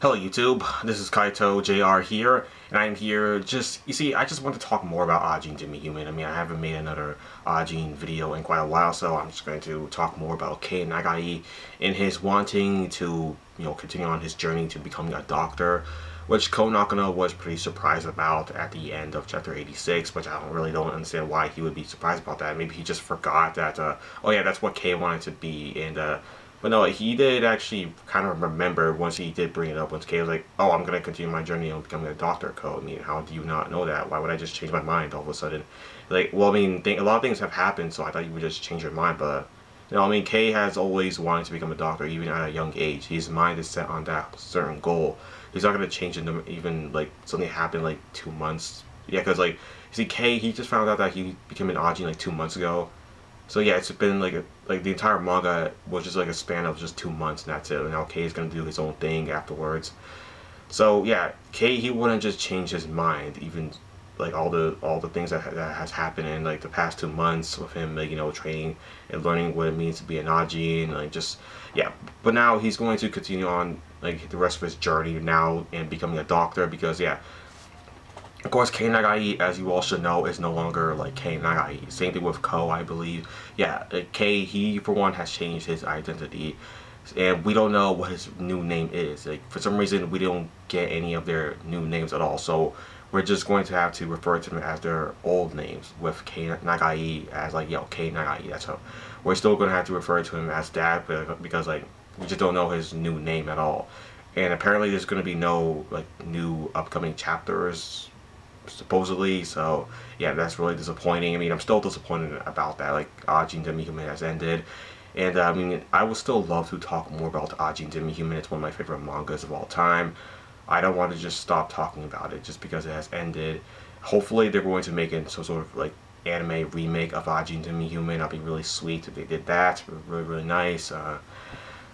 Hello YouTube, this is Kaito JR here, and I'm here I just want to talk more about AJIN Demi Human. I mean, I haven't made another AJIN video in quite a while, so I'm just going to talk more about Kei Nagai and his wanting to, continue on his journey to becoming a doctor, which Ko Nakano was pretty surprised about at the end of chapter 86, which I don't understand why he would be surprised about that. Maybe he just forgot that, oh yeah, that's what Kei wanted to be, and but no, he did actually kind of remember once he did bring it up. Once Kei was like, "Oh, I'm gonna continue my journey on becoming a doctor." Ko, I mean, how do you not know that? Why would I just change my mind all of a sudden? Like, well, I mean, a lot of things have happened, so I thought you would just change your mind. But I mean, Kei has always wanted to become a doctor, even at a young age. His mind is set on that certain goal. He's not gonna change it, even like something happened like 2 months. Yeah, because like, see, Kei, he just found out that he became an AJIN like 2 months ago. So yeah, it's been like the entire manga was just like a span of just 2 months, and that's it. And now Kei is gonna do his own thing afterwards. So yeah, Kei, he wouldn't just change his mind, even like all the things that has happened in like the past 2 months with him, like training and learning what it means to be an AJIN, like just yeah. But now he's going to continue on like the rest of his journey now and becoming a doctor because yeah. Of course, Kei Nagai, as you all should know, is no longer like Kei Nagai. Same thing with Ko, I believe. Yeah, Kei, he for one has changed his identity, and we don't know what his new name is. Like for some reason, we don't get any of their new names at all. So we're just going to have to refer to them as their old names, with Kei Nagai as like Kei Nagai. That's how we're still going to have to refer to him as that because like we just don't know his new name at all. And apparently, there's going to be no like new upcoming chapters supposedly, so yeah, that's really disappointing. I mean, I'm still disappointed about that. Like, AJIN Demi Human has ended, and I mean, I would still love to talk more about AJIN Demi Human. It's one of my favorite mangas of all time. I don't want to just stop talking about it just because it has ended. Hopefully, they're going to make it some sort of like anime remake of AJIN Demi Human. That'd be really sweet if they did that. Really nice.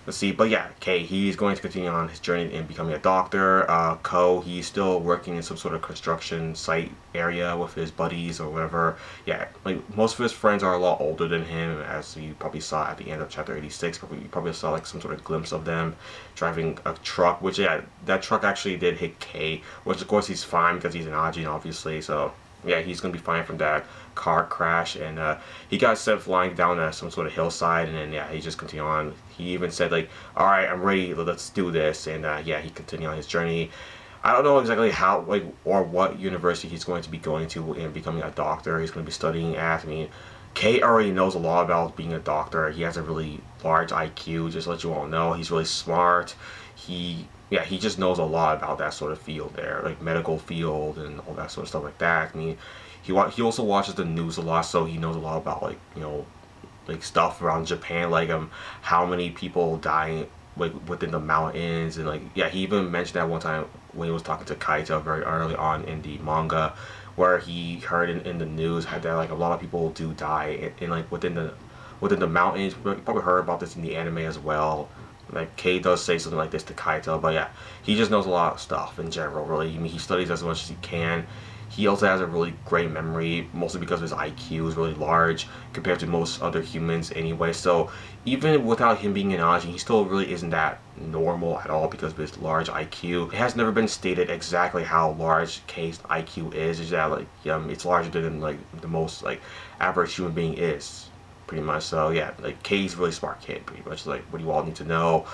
Let's see, but yeah, Kei, he's going to continue on his journey in becoming a doctor. Ko, he's still working in some sort of construction site area with his buddies or whatever. Yeah, like most of his friends are a lot older than him, as you probably saw at the end of chapter 86. You probably saw like some sort of glimpse of them driving a truck, which yeah, that truck actually did hit Kei, which of course he's fine because he's an AJIN, obviously, so yeah, he's gonna be fine from that car crash, and he got sent flying down some sort of hillside, and then yeah, he just continued on. He even said like, "All right, I'm ready. Let's do this." And yeah, he continued on his journey. I don't know exactly how like or what university he's going to be going to and becoming a doctor. He's going to be studying at. I mean, Kei already knows a lot about being a doctor. He has a really large IQ. Just to let you all know, he's really smart. He just knows a lot about that sort of field there, like medical field and all that sort of stuff like that. I mean, he also watches the news a lot, so he knows a lot about like like stuff around Japan, like how many people dying like within the mountains, and like yeah, he even mentioned that one time when he was talking to Kaito very early on in the manga, where he heard in the news that like a lot of people do die in like within the mountains. You probably heard about this in the anime as well. Like Kei does say something like this to Kaito, but yeah, he just knows a lot of stuff in general. Really, I mean, he studies as much as he can. He also has a really great memory, mostly because his IQ is really large compared to most other humans anyway. So even without him being an AJIN, he still really isn't that normal at all because of his large IQ. It has never been stated exactly how large Kei's IQ is. It's that like it's larger than like the most like average human being is. Pretty much. So yeah, like Kei's really smart kid, pretty much like what you all need to know.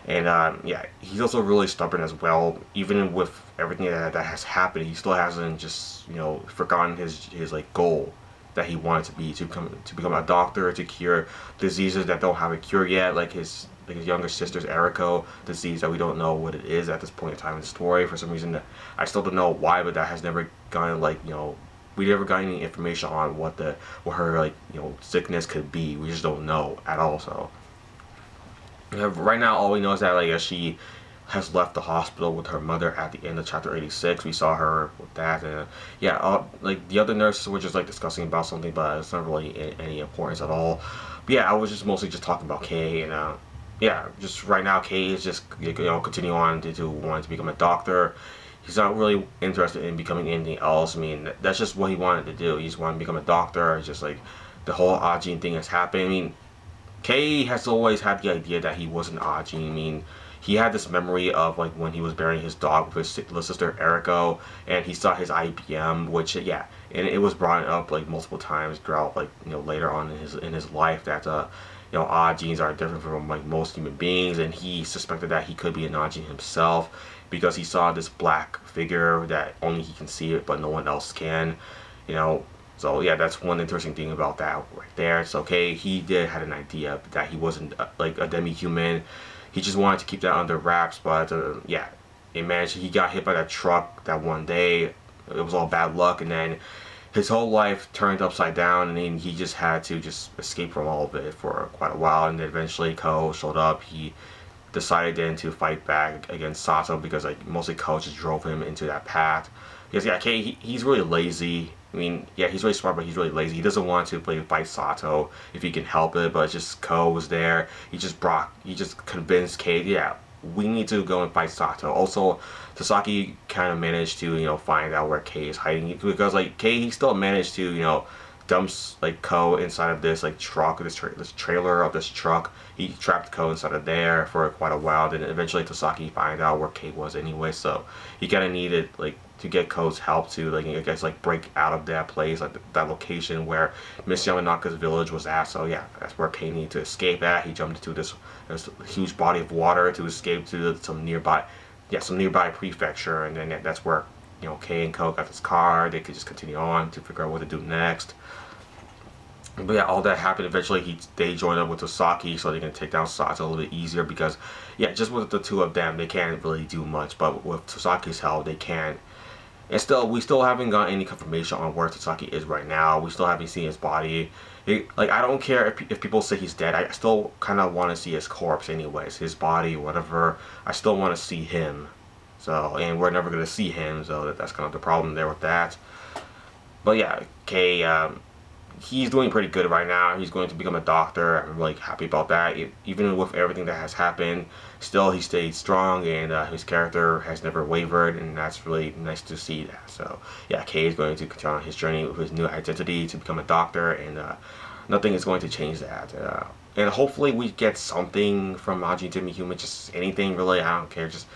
And yeah, he's also really stubborn as well. Even with everything that has happened, he still hasn't just forgotten his like goal that he wanted to be to become a doctor to cure diseases that don't have a cure yet, like his younger sister's Eriko disease that we don't know what it is at this point in time in the story. For some reason, I still don't know why, but that has never gotten like we never got any information on what her like sickness could be. We just don't know at all. So right now, all we know is that like she has left the hospital with her mother at the end of chapter 86. We saw her with that, and yeah, like the other nurses were just like discussing about something, but it's not really any importance at all. But yeah, I was just mostly just talking about Kei, and yeah, just right now Kei is just continue on to wanting to become a doctor. He's not really interested in becoming anything else. I mean, that's just what he wanted to do. He just wanted to become a doctor. It's just like the whole AJIN thing has happened. I mean, Kei has always had the idea that he was an AJIN. I mean, he had this memory of like when he was burying his dog with his little sister Eriko, and he saw his IBM, which yeah, and it was brought up like multiple times throughout like later on in his life that AJINs are different from like most human beings, and he suspected that he could be an AJIN himself because he saw this black figure that only he can see it, but no one else can, you know. So yeah, that's one interesting thing about that right there. It's okay. He did had an idea that he wasn't like a demi-human. He just wanted to keep that under wraps. But yeah, it managed. He got hit by that truck that one day. It was all bad luck, and then his whole life turned upside down, and then he just had to just escape from all of it for quite a while. And then eventually, Ko showed up. He decided then to fight back against Sato because like mostly Ko just drove him into that path. Because yeah, Kei, he's really lazy. I mean, yeah, he's really smart, but he's really lazy. He doesn't want to fight Sato if he can help it, but just Ko was there. He just convinced Kei, yeah, we need to go and fight Sato. Also, Tasaki kind of managed to, find out where Kei is hiding, because like Kei, he still managed to, dumps like Ko inside of this like truck, this trailer of this truck. He trapped Ko inside of there for quite a while. Then eventually Tasaki find out where Kei was anyway, so he kind of needed like to get Ko's help to like I guess like break out of that place, like that location where Miss Yamanaka's village was at. So yeah, that's where Kei needed to escape at. He jumped into this huge body of water to escape to some nearby prefecture, and then that's where Kei and Ko got this car. They could just continue on to figure out what to do next. But yeah, all that happened. Eventually, they joined up with Tasaki so they can take down Sato a little bit easier, because yeah, just with the two of them, they can't really do much. But with Tasaki's help, they can. And we still haven't gotten any confirmation on where Tasaki is right now. We still haven't seen his body. Like, I don't care if people say he's dead. I still kind of want to see his corpse anyways. His body, whatever. I still want to see him. So, and we're never going to see him. So that's kind of the problem there with that. But yeah, Kei, he's doing pretty good right now. He's going to become a doctor. I'm really happy about that. Even with everything that has happened, still he stayed strong, and his character has never wavered, and that's really nice to see that. So yeah, Kei is going to continue on his journey with his new identity to become a doctor, and nothing is going to change that. And hopefully we get something from AJIN Demi-Human, just anything really. I don't care, just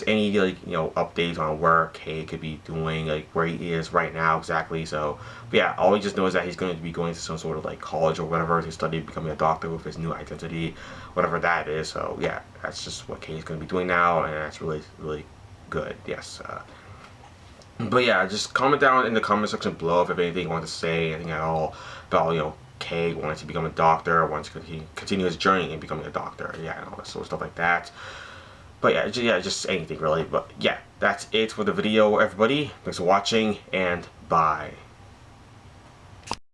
any like updates on where Kei could be doing, like where he is right now exactly. So but yeah, all we just know is that he's going to be going to some sort of like college or whatever to study becoming a doctor with his new identity, whatever that is. So yeah, that's just what Kei is going to be doing now, and that's really good. Yes. But yeah, just comment down in the comment section below if you have anything you want to say, anything at all about Kei wanting to become a doctor, wants to continue his journey in becoming a doctor, yeah, and all that sort of stuff like that. But yeah, just anything really. But yeah, that's it for the video, everybody. Thanks for watching, and bye.